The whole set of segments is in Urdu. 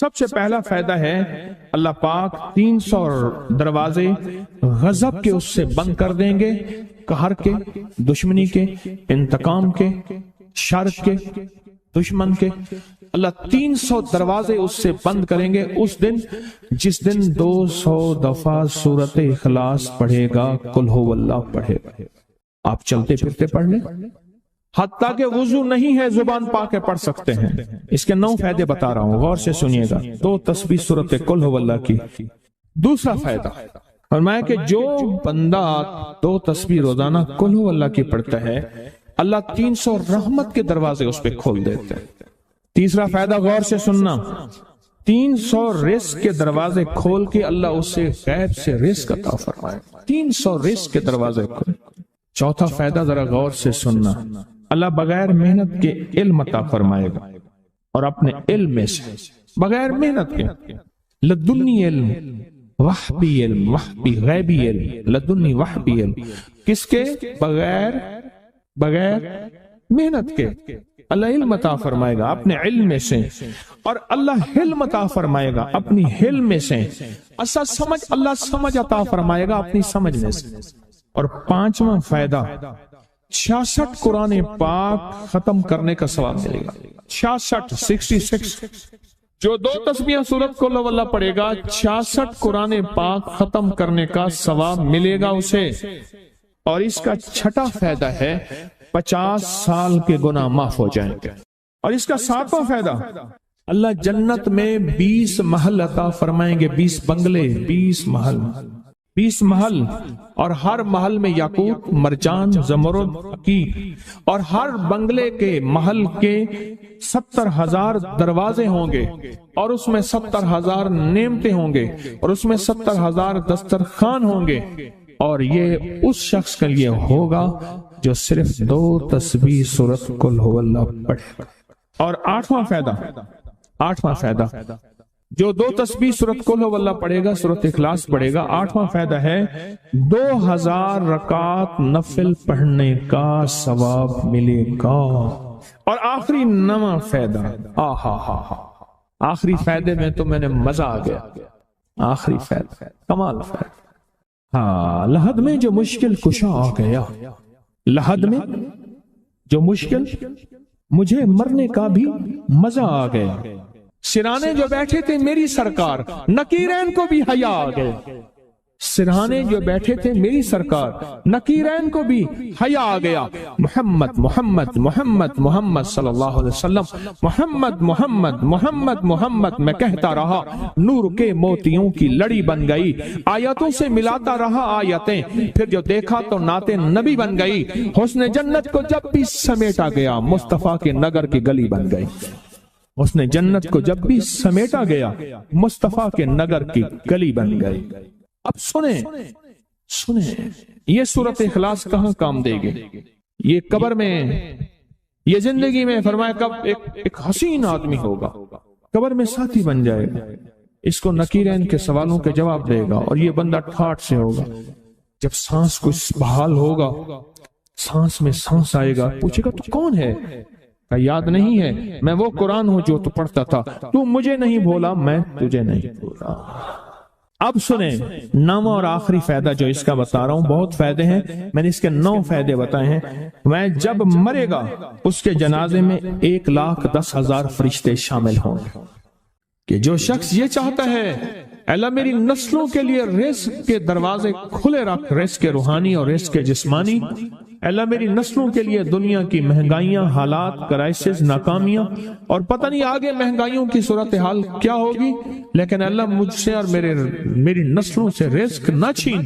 سب سے پہلا فائدہ ہے اللہ پاک 300 دروازے غضب کے اس سے بند کر دیں گے، قہر کے، دشمنی کے، انتقام کے، شر کے، دشمن کے۔ اللہ 300 دروازے اس سے بند کریں گے اس دن جس دن 200 دفعہ سورۃ اخلاص پڑھے گا، قل ہو اللہ پڑھے گا۔ آپ چلتے پھرتے پڑھ لیں، حتیٰ کہ وضو نہیں ہے زبان پاک کے پڑھ سکتے ہیں۔ اس کے 9 فائدے بتا رہا ہوں، غور سے سنیے گا۔ 2 تسبیح سورۃ قل ہو اللہ کی۔ دوسرا فائدہ فرمایا کہ جو بندہ 2 تسبیح روزانہ قل ہو اللہ کی پڑھتا ہے، اللہ 300 رحمت کے دروازے اس پہ کھول دیتے ہیں۔ تیسرا فائدہ غور سے سننا، 300 رزق کے دروازے کھول کے اللہ اس سے غیب سے رزق عطا فرمائے، 300 رزق کے دروازے کھول۔ چوتھا فائدہ ذرا غور سے سننا، اللہ بغیر محنت کے علم عطا فرمائے گا، اور اپنے علم میں سے بغیر محنت کے، لدنی علم، وحبی علم، وحبی غیبی علم، لدنی وحبی علم، کس کے؟ بغیر محنت کے اللہ علم عطا فرمائے گا اپنے علم میں سے، اور اللہ حلم عطا فرمائے گا اپنی حلم میں سے، اللہ سمجھ عطا فرمائے گا اپنی سمجھ میں سے۔ اور 5واں فائدہ 66 قرآن پاک ختم کرنے کا ثواب ملے گا۔ 66 جو 2 تسبیحاں سورۃ قل ہو اللہ پڑھے گا، 66 قرآن پاک ختم کرنے کا ثواب ملے گا اسے۔ اور اس کا 6واں فائدہ ہے 50 سال کے گناہ معاف ہو جائیں گے۔ اور اس کا 7واں فائدہ، اللہ جنت میں 20 محل عطا فرمائیں گے، 20 بنگلے، 20 محل، اور ہر محل میں یاقوت، مرجان، زمرد، عقیق، اور ہر بنگلے کے محل کے 70,000 دروازے ہوں گے، اور اس میں 70,000 نعمتیں ہوں گے، اور اس میں 70,000 دسترخوان ہوں گے۔ اور یہ اس شخص کے لیے ہوگا جو صرف 2 تسبیح سورۃ قل ہو اللہ پڑھے گا۔ اور 8واں فائدہ جو 2 تسبیح سورۃ قل ہو اللہ پڑھے گا، سورۃ اخلاص پڑھے گا، 8واں فائدہ ہے 2000 رکعات نفل پڑھنے کا ثواب ملے گا۔ اور آخری 9واں فائدہ، آخری فائدے میں تو میں نے مزہ آ گیا، آخری فائدہ کمال فائدہ۔ لحد میں جو مشکل کشا آ گیا، لحد میں جو مشکل، مجھے مرنے کا بھی مزہ آ گیا۔ سرانے جو بیٹھے تھے میری سرکار، نکیرین کو بھی حیا آ گئے۔ سرہانے جو بیٹھے تھے میری سرکار، نکیرین کو بھی حیا آ گیا۔ محمد محمد محمد محمد صلی اللہ علیہ وسلم، محمد محمد محمد محمد میں کہتا رہا، نور کے موتیوں کی لڑی بن گئی، آیتوں سے ملاتا رہا آیتیں، پھر جو دیکھا تو نعت نبی بن گئی۔ حسن جنت کو جب بھی سمیٹا گیا، مصطفیٰ کے نگر کی گلی بن گئی۔ حسن جنت کو جب بھی سمیٹا گیا، مصطفیٰ کے نگر کی گلی بن گئی۔ اب سنیں یہ سورۃ اخلاص کہاں کام دے گی؟ یہ قبر میں، یہ زندگی میں، فرمایا کب ایک حسین آدمی ہوگا، قبر میں ساتھی بن جائے گا، اس کو نکیرین کے سوالوں کے جواب دے گا، اور یہ بندہ ٹھاٹ سے ہوگا۔ جب سانس کچھ بحال ہوگا، سانس میں سانس آئے گا، پوچھے گا تو کون ہے؟ یاد نہیں ہے، میں وہ قرآن ہوں جو تو پڑھتا تھا، تو مجھے نہیں بھولا، میں تجھے نہیں بھولا۔ اب سنیں 9واں اور آخری فائدہ جو اس کا بتا رہا ہوں، بہت فائدے ہیں، میں نے اس کے 9 فائدے بتائے ہیں۔ میں جب مرے گا اس کے جنازے میں 1,10,000 فرشتے شامل ہوں گے، کہ جو شخص یہ چاہتا ہے اللہ میری نسلوں کے لیے رزق کے دروازے کھلے رکھ، رزق روحانی اور رزق جسمانی، اللہ میری نسلوں کے لیے دنیا کی مہنگائیاں، حالات، کرائسس، ناکامیاں، اور پتہ نہیں آگے مہنگائیوں کی صورتحال کیا ہوگی، لیکن اللہ مجھ سے اور میری نسلوں سے رزق نہ چھین۔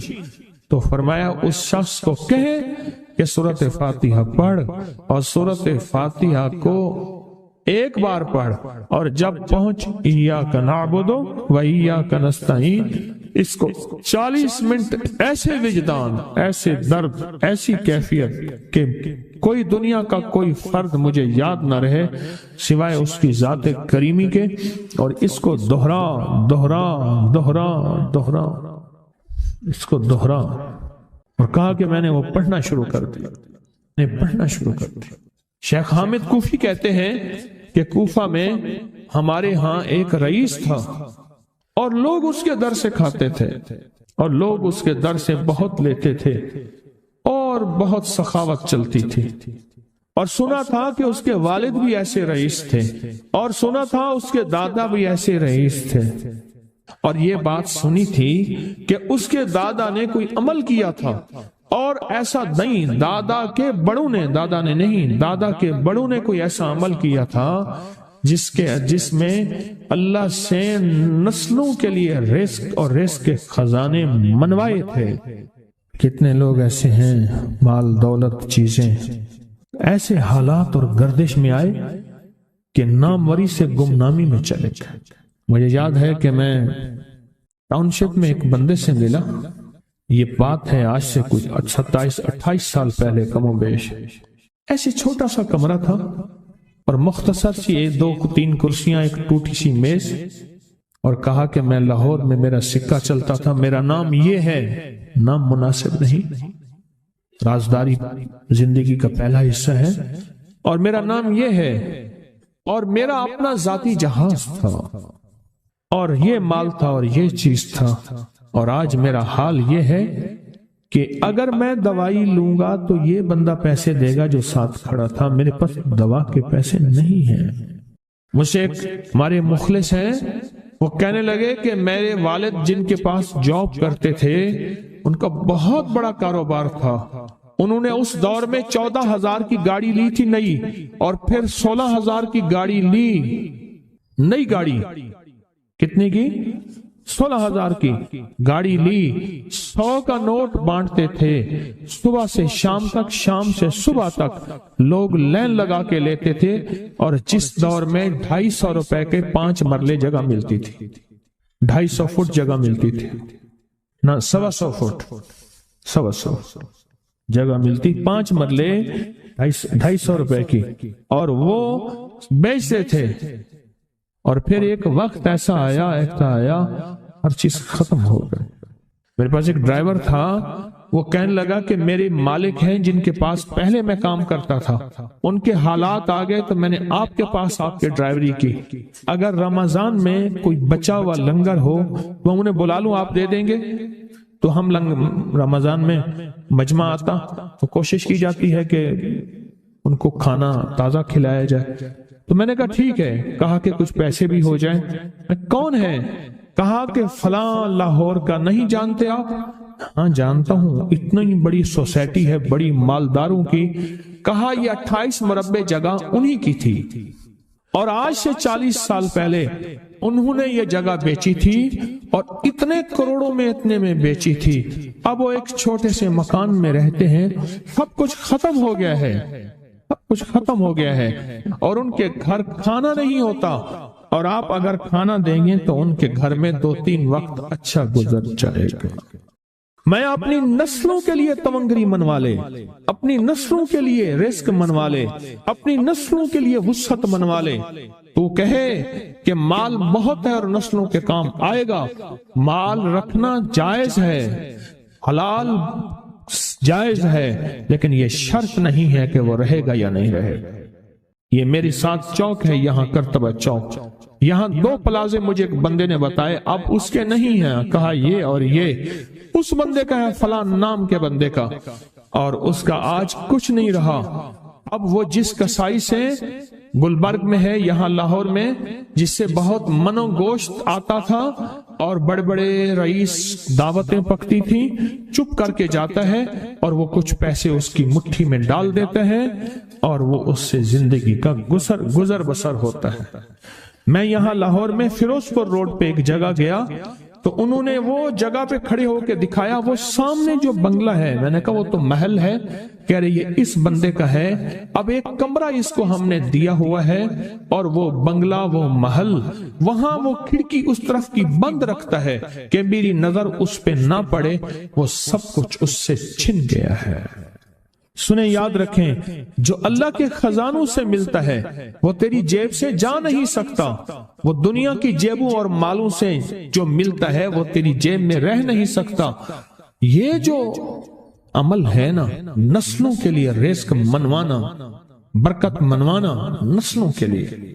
تو فرمایا اس شخص کو کہے کہ سورۃ فاتحہ پڑھ، اور سورۃ فاتحہ کو ایک بار پڑھ، اور جب پہنچ ایاک نعبد و ایاک نستعین، اس کو 40 منٹ ایسے وجدان، ایسے درد، ایسی کیفیت کہ کوئی دنیا کا کوئی فرد مجھے یاد نہ رہے سوائے اس کی ذات کریمی کے، اور اس کو دہرا دہرا دہرا دہرا، اس کو دہرا۔ اور کہا کہ میں نے وہ پڑھنا شروع کر دیا، شیخ حامد کوفی کہتے ہیں کہ کوفہ میں ہمارے ہاں ایک رئیس تھا اور لوگ اس کے در سے کھاتے تھے اور لوگ اس کے در سے بہت لیتے تھے اور بہت سخاوت چلتی تھی، اور سنا تھا کہ اس کے والد بھی ایسے رئیس تھے اور سنا تھا اس کے دادا بھی ایسے رئیس تھے، اور یہ بات سنی تھی کہ اس کے دادا نے کوئی عمل کیا تھا اور ایسا نہیں، دادا کے بڑوں نے کوئی ایسا عمل کیا تھا جس میں اللہ سے نسلوں کے لیے رزق اور رزق کے خزانے منوائے تھے۔ کتنے لوگ ایسے ہیں، مال دولت چیزیں ایسے حالات اور گردش میں آئے کہ ناموری سے گمنامی میں چلے گئے۔ مجھے یاد ہے کہ میں ٹاؤن شپ میں ایک بندے سے ملا، یہ بات ہے آج سے کچھ 27-28 سال پہلے کم و بیش، ایسے چھوٹا سا کمرہ تھا اور مختصر سی 2-3 کرسیاں، ایک ٹوٹی سی میز، اور کہا کہ میں لاہور میں میرا سکہ چلتا تھا، میرا نام یہ ہے، نام مناسب نہیں، رازداری زندگی کا پہلا حصہ ہے، اور میرا نام یہ ہے، اور میرا اپنا ذاتی جہاز تھا اور یہ مال تھا اور یہ چیز تھا، اور آج میرا حال یہ ہے کہ اگر میں دوائی لوں گا تو یہ بندہ پیسے دے گا جو ساتھ کھڑا تھا، میرے پاس دوا کے پیسے نہیں ہیں۔ مجھ سے ایک ہمارے مخلص ہیں، وہ کہنے لگے کہ میرے والد جن کے پاس جاب کرتے تھے ان کا بہت بڑا کاروبار تھا، انہوں نے اس دور میں 14,000 کی گاڑی لی تھی نئی، اور پھر 16,000 کی گاڑی لی، نئی گاڑی، کتنے کی؟ 16,000 کی گاڑی لی، 100 کا نوٹ بانٹتے تھے، صبح سے شام تک، شام سے صبح تک لوگ لین لگا کے لیتے تھے، اور جس دور میں 250 روپے کے 5 مرلے جگہ ملتی تھی، 250 فٹ جگہ ملتی تھی، نہ 125 فٹ، 125 جگہ ملتی، 5 مرلے 250 روپے کی، اور وہ بیچتے تھے۔ اور پھر ایک وقت ایسا آیا ہر چیز ختم ہو گئی۔ میرے پاس ایک ڈرائیور تھا، وہ کہنے لگا کہ میرے مالک ہیں جن کے پاس پہلے میں کام کرتا تھا، ان کے حالات آ گئے تو میں نے آپ کے پاس آپ کے ڈرائیوری کی، اگر رمضان میں کوئی بچا ہوا لنگر ہو تو انہیں بلا لوں، آپ دے دیں گے؟ تو ہم رمضان میں مجمع آتا تو کوشش کی جاتی ہے کہ ان کو کھانا تازہ کھلایا جائے، تو میں نے کہا ٹھیک ہے، کہا کہ کچھ پیسے بھی ہو جائیں۔ کون ہے؟ کہا کہ فلاں لاہور کا، نہیں جانتے آپ؟ ہاں جانتا ہوں، اتنی بڑی سوسائٹی ہے بڑی مالداروں کی۔ کہا یہ 28 مربع جگہ انہی کی تھی، اور آج سے 40 سال پہلے انہوں نے یہ جگہ بیچی تھی، اور اتنے کروڑوں میں اتنے میں بیچی تھی، اب وہ ایک چھوٹے سے مکان میں رہتے ہیں، سب کچھ ختم ہو گیا ہے، سب کچھ ختم ہو گیا ہے، اور ان کے گھر کھانا نہیں ہوتا، اور آپ اگر کھانا دیں گے تو ان کے گھر میں 2-3 وقت اچھا گزر جائے گا۔ میں اپنی نسلوں کے لیے تونگری منوا لے، اپنی نسلوں کے لیے رزق منوا لے، اپنی نسلوں کے لیے وسعت منوا لے۔ تو کہے کہ مال بہت ہے اور نسلوں کے کام آئے گا، مال رکھنا جائز ہے، حلال جائز ہے، لیکن یہ شرط نہیں ہے کہ وہ رہے گا یا نہیں رہے گا۔ یہ میری ساتھ چوک ہے، یہاں کرتبہ چوک، یہاں 2 پلازے مجھے ایک بندے نے بتائے، اب اس کے نہیں ہیں، کہا یہ اور یہ اس بندے کا ہے، فلاں نام کے بندے کا، اور اس کا آج کچھ نہیں رہا۔ اب وہ جس کسائی سے گلبرگ میں ہے، یہاں لاہور میں، جس سے بہت منو گوشت آتا تھا اور بڑے بڑے رئیس دعوتیں پکتی تھی، چپ کر کے جاتا ہے اور وہ کچھ پیسے اس کی مٹھی میں ڈال دیتا ہے اور وہ اس سے زندگی کا گزر بسر ہوتا ہے۔ میں یہاں لاہور میں فیروز پور روڈ پہ ایک جگہ گیا تو انہوں نے وہ جگہ پہ کھڑے ہو کے دکھایا، وہ سامنے جو بنگلہ ہے، میں نے کہا وہ تو محل ہے، کہہ رہے یہ اس بندے کا ہے، اب ایک کمرہ اس کو ہم نے دیا ہوا ہے، اور وہ بنگلہ، وہ محل، وہاں وہ کھڑکی اس طرف کی بند رکھتا ہے کہ میری نظر اس پہ نہ پڑے، وہ سب کچھ اس سے چھن گیا ہے۔ سنیں، یاد رکھیں، جو اللہ کے خزانوں سے ملتا ہے وہ تیری جیب سے جا نہیں سکتا، وہ دنیا کی جیبوں اور مالوں سے جو ملتا ہے وہ تیری جیب میں رہ نہیں سکتا۔ یہ جو عمل ہے نا، نسلوں کے لیے رزق منوانا، برکت منوانا، نسلوں کے لیے،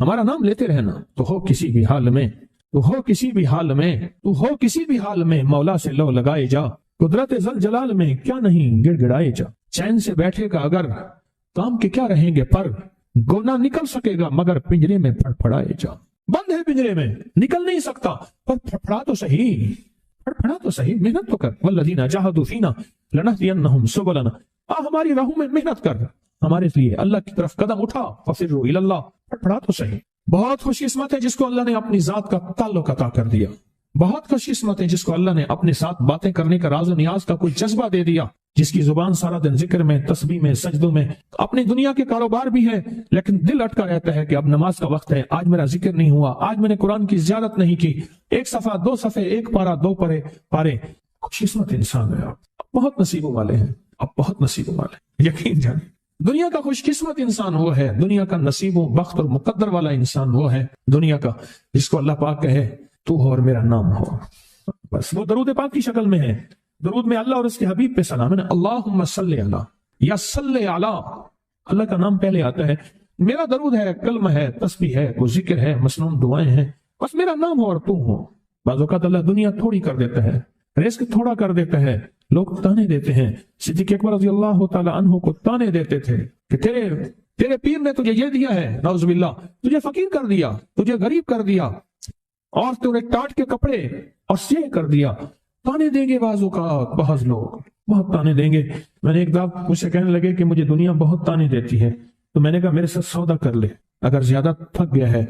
ہمارا نام لیتے رہنا، تو ہو کسی بھی حال میں، تو ہو کسی بھی حال میں، تو ہو کسی بھی حال میں مولا سے لو لگائے جا، قدرت ذل جلال میں کیا نہیں گڑ گڑائے جا، چین سے بیٹھے گا اگر کام کے کیا رہیں گے پر، گونا نکل سکے گا مگر پنجرے میں پھڑ پھڑائے جا، بند ہے پنجرے میں نکل نہیں سکتا پر پھڑا تو صحیح، پھڑا تو صحیح، محنت تو کر، والذین جاہدوا فینا لنہدینہم سبلنا، ہماری راہوں میں محنت کر، ہمارے لیے اللہ کی طرف قدم اٹھا، ففروا الی اللہ، پھڑا تو صحیح۔ بہت خوش قسمت ہے جس کو اللہ نے اپنی ذات کا تعلق عطا کر دیا، بہت خوش قسمت ہے جس کو اللہ نے اپنے ساتھ باتیں کرنے کا راز و نیاز کا کوئی جذبہ دے دیا، جس کی زبان سارا دن ذکر میں، تسبیح میں، سجدوں میں، اپنی دنیا کے کاروبار بھی ہے لیکن دل اٹکا رہتا ہے کہ اب نماز کا وقت ہے، آج میرا ذکر نہیں ہوا، آج میں نے قرآن کی زیارت نہیں کی، ایک صفحہ، دو صفحے، ایک پارہ، دو پارے، خوش قسمت انسان ہے آپ، بہت نصیبوں والے ہیں آپ، بہت نصیبوں والے ہیں، یقین جانیں۔ دنیا کا خوش قسمت انسان وہ ہے، دنیا کا نصیب و بخت اور مقدر والا انسان وہ ہے دنیا کا جس کو اللہ پاک کہے تو ہو اور میرا نام ہو، بس وہ درود پاک کی شکل میں ہے۔ درود میں اللہ اور اس کے حبیب پہ سلام ہے نا، اللہم صلی علی یا صلی علی، اللہ کا نام پہلے آتا ہے، میرا درود ہے، کلمہ ہے، تسبیح ہے، کوئی ذکر ہے، مسنون دعائیں ہیں، بس میرا نام ہو اور تو ہو۔ بعض اوقات اللہ دنیا تھوڑی کر دیتا ہے، رزق تھوڑا کر دیتا ہے، لوگ تانے دیتے ہیں، صدیق اکبر رضی اللہ تعالی عنہ کو تانے دیتے تھے کہ تیرے پیر نے تجھے یہ دیا ہے، نعوذ باللہ، تجھے فقیر کر دیا، تجھے غریب کر دیا، اور تجھے ٹاٹ کے کپڑے اور سیہ کر دیا، تانے دیں گے بعض اوقات، بعض لوگ بہت تانے دیں گے۔ میں نے ایک دفعہ مجھ سے کہنے لگے کہ مجھے دنیا بہت تانے دیتی ہے، تو میں نے کہا میرے ساتھ سودا کر لے، اگر زیادہ تھک گیا ہے،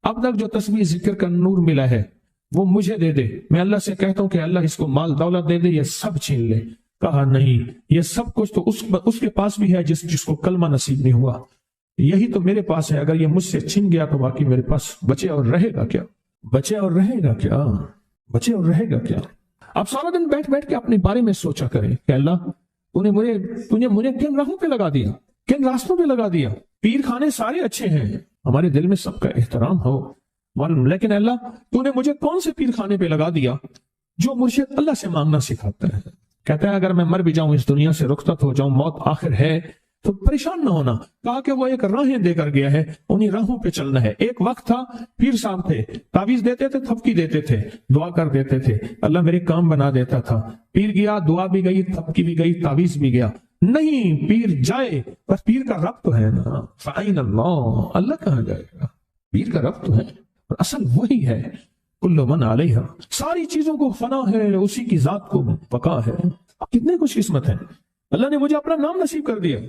اب تک جو تسبیح ذکر کا نور ملا ہے وہ مجھے دے دے، میں اللہ سے کہتا ہوں کہ اللہ اس کو مال دولت دے دے، یہ سب چھین لے۔ کہا نہیں، یہ سب کچھ تو اس کے پاس بھی ہے جس کو کلمہ نصیب نہیں ہوا، یہی تو میرے پاس ہے، اگر یہ مجھ سے چھن گیا تو باقی میرے پاس بچے اور رہے گا کیا، بچے اور رہے گا کیا، بچے اور رہے گا کیا۔ آپ سارا دن بیٹھ کے اپنے بارے میں سوچا کریں کہ اللہ تُنے مجھے کن راہوں پہ لگا دیا، کن راستوں پہ لگا دیا۔ پیر خانے سارے اچھے ہیں، ہمارے دل میں سب کا احترام ہو، لیکن اللہ تو نے مجھے کون سے پیر خانے پہ لگا دیا جو مرشد اللہ سے مانگنا سکھاتا ہے، کہتا ہے اگر میں مر بھی جاؤں، اس دنیا سے رخصت ہو جاؤں، موت آخر ہے تو پریشان نہ ہونا، کہا کہ وہ ایک راہیں دے کر گیا ہے، انہی راہوں پہ چلنا ہے۔ ایک وقت تھا پیر صاحب تھے، تعویذ دیتے تھے، تھپکی دیتے تھے، دعا کر دیتے تھے، اللہ میرے کام بنا دیتا تھا، پیر گیا، دعا بھی گئی، تھپکی بھی گئی، تعویذ بھی گیا، نہیں پیر جائے، بس پیر کا رب تو ہے نا، فَأَيْنَ اللَّهُ، اللہ کہاں جائے گا، پیر کا رب تو ہے، اور اصل وہی ہے، کل من علیہا، ساری چیزوں کو فنا ہے، اسی کی ذات کو بقا ہے۔ کتنے خوش قسمت ہیں، اللہ نے مجھے اپنا نام نصیب کر دیا،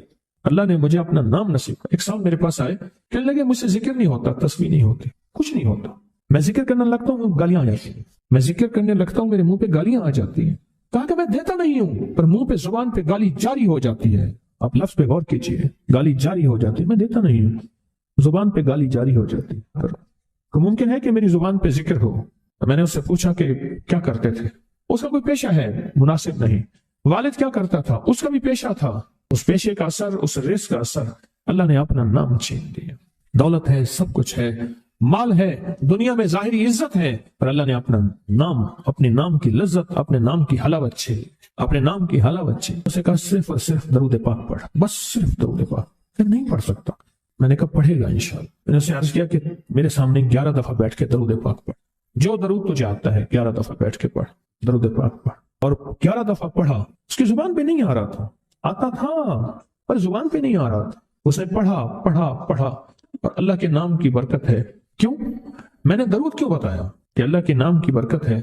اللہ نے مجھے اپنا نام نصیب کر۔ ایک صاحب میرے پاس آئے، کہنے لگے مجھ سے ذکر نہیں ہوتا، تسبیح نہیں ہوتی، کچھ نہیں ہوتا، میں ذکر کرنے لگتا ہوں گالیاں آ جاتی ہیں، میں ذکر کرنے لگتا ہوں میرے منہ پہ گالیاں آ جاتی ہیں۔ کہا کہ میں دیتا نہیں ہوں، پر منہ پہ زبان پہ گالی جاری ہو جاتی ہے، آپ لفظ پہ غور کیجئے، گالی جاری ہو جاتی ہے، میں دیتا نہیں ہوں، زبان پہ گالی جاری ہو جاتی ہے۔ تو ممکن ہے کہ میری زبان پہ ذکر ہو۔ میں نے اس سے پوچھا کہ کیا کرتے تھے، اس کا کوئی پیشہ ہے مناسب نہیں، والد کیا کرتا تھا، اس کا بھی پیشہ تھا، اس پیشے کا اثر، اس رزق کا اثر، اللہ نے اپنا نام چھین دیا۔ دولت ہے، سب کچھ ہے، مال ہے، دنیا میں ظاہری عزت ہے، پر اللہ نے اپنا نام، اپنے نام کی لذت، اپنے نام کی حلاوت چھین، اپنے نام کی حلاوت چھین۔ اسے کہا صرف اور صرف درود پاک پڑھ، بس صرف درود پاک، پھر نہیں پڑھ سکتا۔ میں نے کہا پڑھے گا انشاءاللہ۔ میں نے اسے عرض کیا کہ میرے سامنے 11 دفعہ بیٹھ کے درود پاک پڑھ، جو درود تجھے آتا ہے 11 دفعہ بیٹھ کے پڑھ، درود پاک پڑھ۔ اور 11 دفعہ پڑھا، اس کی زبان پہ نہیں آ رہا تھا، آتا تھا پر زبان پہ نہیں آ رہا تھا، اس نے پڑھا، اور اللہ کے نام کی برکت ہے۔ کیوں میں نے درود کیوں بتایا کہ اللہ کے نام کی برکت ہے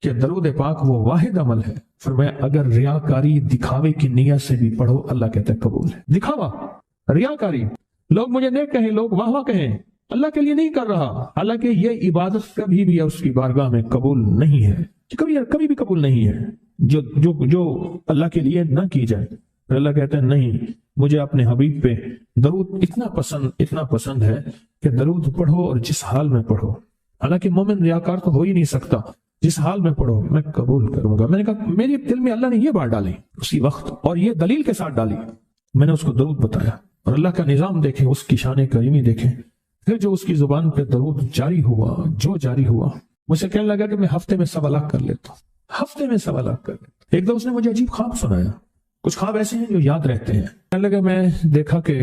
کہ درود پاک وہ واحد عمل ہے، فرمایا اگر ریاکاری، دکھاوے کی نیت سے بھی پڑھو، اللہ کہتا ہے قبول ہے۔ دکھاوا، ریاکاری، لوگ مجھے نیک کہیں، لوگ واہ واہ کہیں، اللہ کے لیے نہیں کر رہا، حالانکہ یہ عبادت کبھی بھی اس کی بارگاہ میں قبول نہیں ہے، کبھی بھی قبول نہیں ہے جو اللہ کے لیے نہ کی جائے۔ اللہ کہتا ہے نہیں، مجھے اپنے حبیب پہ درود اتنا پسند ہے کہ درود پڑھو اور جس حال میں پڑھو، حالانکہ مومن ریاکار تو ہو ہی نہیں سکتا، جس حال میں پڑھو میں قبول کروں گا۔ میں نے کہا میرے دل میں اللہ نے یہ بات ڈالی اسی وقت، اور یہ دلیل کے ساتھ ڈالی، میں نے اس کو درود بتایا، اور اللہ کا نظام دیکھیں، اس کی شان کریمی دیکھیں۔ پھر جو اس کی زبان پہ درود جاری ہوا، مجھ سے کہنے لگا کہ میں ہفتے میں 1.25 لاکھ کر لیتا ہوں، ہفتے میں 1.25 لاکھ کر لیتا ہوں۔ ایک دو اس نے مجھے عجیب خواب سنایا، کچھ خواب ایسے ہیں جو یاد رہتے ہیں۔ کہنے لگا میں دیکھا کہ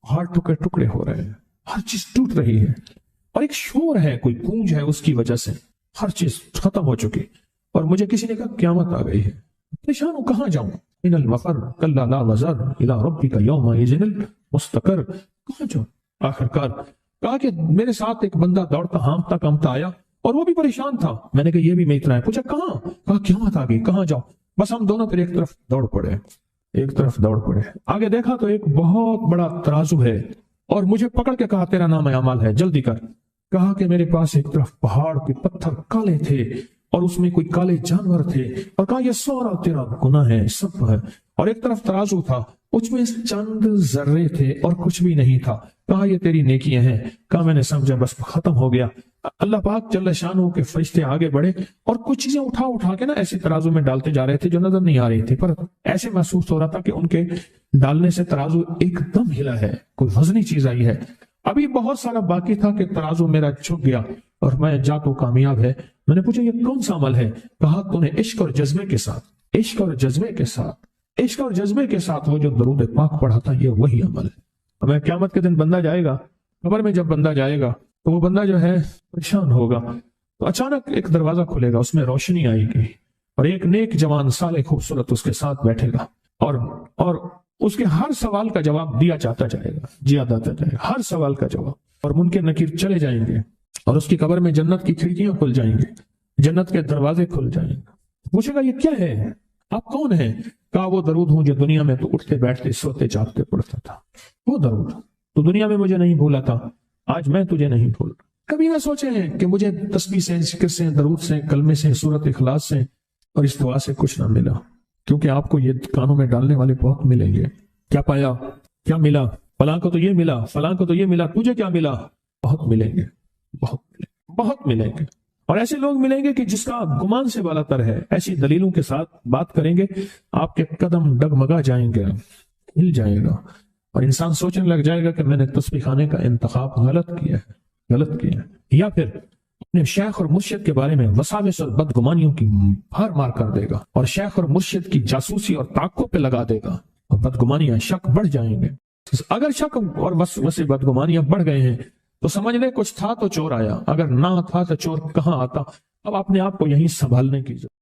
ہاتھ ٹکڑے ہو رہے ہیں، ہر چیز ٹوٹ رہی ہے اور ایک شور ہے، کوئی گونج ہے، اس کی وجہ سے ہر چیز ختم ہو چکی، اور مجھے کسی نے کہا قیامت آ گئی ہے، پریشان ہوں کہاں جاؤں، ان المفر کلا لا وزر الی ربک یومئذ المستقر، کہاں جاؤں؟ آخر کار کہا کہ میرے ساتھ ایک بندہ دوڑتا ہانپتا کامتا آیا اور وہ بھی پریشان تھا، میں نے کہا یہ بھی میں اتنا ہے، پوچھا کہاں؟ کہا قیامت آ گئی، کہاں جاؤں؟ بس ہم دونوں پھر ایک طرف دوڑ پڑے، آگے دیکھا تو ایک بہت بڑا ترازو ہے اور مجھے پکڑ کے کہا تیرا نام اعمال ہے، جلدی کر۔ کہا کہ میرے پاس ایک طرف پہاڑ کے پتھر کالے تھے اور اس میں کوئی کالے جانور تھے، اور کہا یہ سارا تیرا گناہ ہے، سب ہے، اور ایک طرف ترازو تھا اس میں چند ذرے تھے اور کچھ بھی نہیں تھا، کہا یہ تیری نیکیاں ہیں۔ کہا میں نے سمجھا بس ختم ہو گیا۔ اللہ پاک جل شانہ کے فرشتے آگے بڑھے اور کچھ چیزیں اٹھا کے نا ایسے ترازو میں ڈالتے جا رہے تھے جو نظر نہیں آ رہی تھی، پر ایسے محسوس ہو رہا تھا کہ ان کے ڈالنے سے ترازو ایک دم ہلا ہے، کوئی وزنی چیز آئی ہے۔ ابھی بہت سارا باقی تھا کہ ترازو میرا جھک گیا اور میں جا تو کامیاب ہے۔ میں نے پوچھا یہ کون سا عمل ہے؟ کہا تو نے عشق اور جذبے کے ساتھ وہ جو درود پاک پڑھا تھا، یہ وہی عمل ہے۔ ہمیں قیامت کے دن بندہ جائے گا قبر میں، جب بندہ جائے گا تو وہ بندہ جو ہے پریشان ہوگا، تو اچانک ایک دروازہ کھلے گا، اس میں روشنی آئے گی اور ایک نیک جوان صالح خوبصورت اس کے ساتھ بیٹھے گا اور اس کے ہر سوال کا جواب دیا جاتا جائے گا، ہر سوال کا جواب، اور منکر نکیر چلے جائیں گے اور اس کی قبر میں جنت کی کھڑکیاں کھل جائیں گے، جنت کے دروازے کھل جائیں گے۔ پوچھے گا یہ کیا ہے، آپ کون ہیں؟ کہا وہ درود ہوں جو دنیا میں تو اٹھتے بیٹھتے سوتے جاگتے پڑھتا تھا، وہ درود تو دنیا میں مجھے نہیں بھولا تھا، آج میں تجھے نہیں بھول۔ کبھی نہ سوچے ہیں کہ مجھے تسبیح سے، ذکر سے، درود سے، کلمے سے، سورت اخلاص سے اور اس دعا سے کچھ نہ ملا، کیونکہ آپ کو یہ کانوں میں ڈالنے والے بہت ملیں گے۔ کیا پایا، کیا ملا؟ فلاں کو تو یہ ملا، فلاں کو تو یہ ملا، تجھے کیا ملا؟ بہت ملیں گے، اور ایسے لوگ ملیں گے کہ جس کا گمان سے بالا تر ہے، ایسی دلیلوں کے ساتھ بات کریں گے، آپ کے قدم ڈگمگا جائیں گے، ہل جائے گا، اور انسان سوچنے لگ جائے گا کہ میں نے تسبیح خانے کا انتخاب غلط کیا ہے، یا پھر اپنے شیخ اور مرشد کے بارے میں وساوس اور بدگمانیوں کی بھر مار کر دے گا، اور شیخ اور مرشد کی جاسوسی اور تعقب پہ لگا دے گا، اور بدگمانیاں، شک بڑھ جائیں گے۔ اگر شک اور وسوسے بدگمانیاں بڑھ گئے ہیں تو سمجھ لے کچھ تھا تو چور آیا، اگر نہ تھا تو چور کہاں آتا۔ اب اپنے آپ کو یہیں سنبھالنے کی ضرورت